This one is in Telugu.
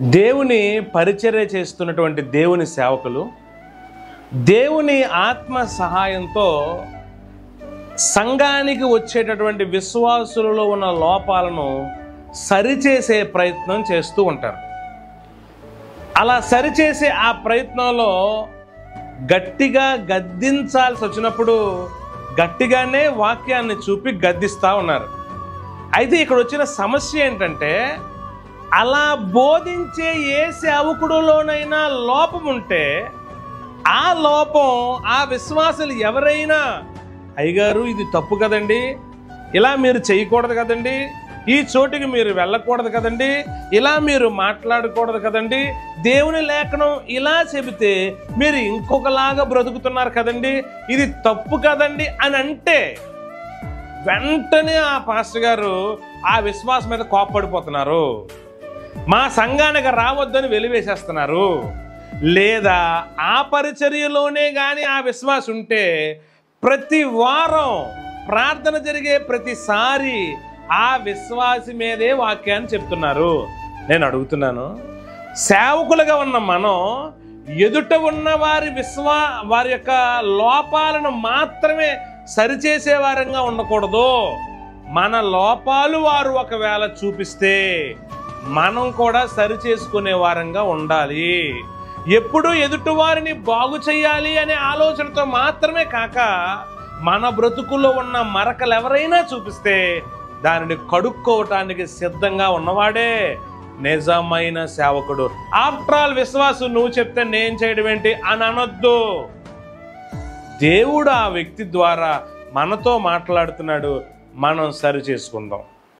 దేవుని పరిచర్య చేస్తున్నటువంటి దేవుని సేవకులు దేవుని ఆత్మ సహాయంతో సంఘానికి వచ్చేటటువంటి విశ్వాసులలో ఉన్న లోపాలను సరిచేసే ప్రయత్నం చేస్తూ ఉంటారు. అలా సరిచేసే ఆ ప్రయత్నంలో గట్టిగా గద్దించాల్సి వచ్చినప్పుడు గట్టిగానే వాక్యాన్ని చూపి గద్దిస్తూ ఉన్నారు. అయితే ఇక్కడ వచ్చిన సమస్య ఏంటంటే, అలా బోధించే ఏ సేవకుడులోనైనా లోపం ఉంటే ఆ లోపం ఆ విశ్వాసులు ఎవరైనా, అయ్యగారు ఇది తప్పు కదండి, ఇలా మీరు చేయకూడదు కదండి, ఈ చోటికి మీరు వెళ్ళకూడదు కదండి, ఇలా మీరు మాట్లాడకూడదు కదండి, దేవుని లేఖనం ఇలా చెబితే మీరు ఇంకొకలాగా బ్రతుకుతున్నారు కదండి, ఇది తప్పు కదండి అని అంటే వెంటనే ఆ పాస్టర్ గారు ఆ విశ్వాసం మీద కోప్పడిపోతున్నారు, మా సంఘానికి రావద్దని వెలివేసేస్తున్నారు. లేదా ఆ పరిచర్యలోనే కానీ ఆ విశ్వాసం ఉంటే ప్రతి వారం ప్రార్థన జరిగే ప్రతిసారి ఆ విశ్వాసి మీదే వాక్యాన్ని చెప్తున్నారు. నేను అడుగుతున్నాను, సేవకులుగా ఉన్న మనం ఎదుట ఉన్న వారి యొక్క లోపాలను మాత్రమే సరిచేసే వారంగా ఉండకూడదు. మన లోపాలు వారు ఒకవేళ చూపిస్తే మనం కూడా సరిచేసుకునే వారంగా ఉండాలి. ఎప్పుడూ ఎదుటి వారిని బాగు చేయాలి అనే ఆలోచనతో మాత్రమే కాక, మన బ్రతుకుల్లో ఉన్న మరకలు ఎవరైనా చూపిస్తే దానిని కడుక్కోవటానికి సిద్ధంగా ఉన్నవాడే నిజమైన సేవకుడు. ఆఫ్టర్ ఆల్ విశ్వాసం నువ్వు చెప్తే నేను చేయడం ఏంటి అని అనొద్దు. దేవుడు ఆ వ్యక్తి ద్వారా మనతో మాట్లాడుతున్నాడు, మనం సరి చేసుకుందాం.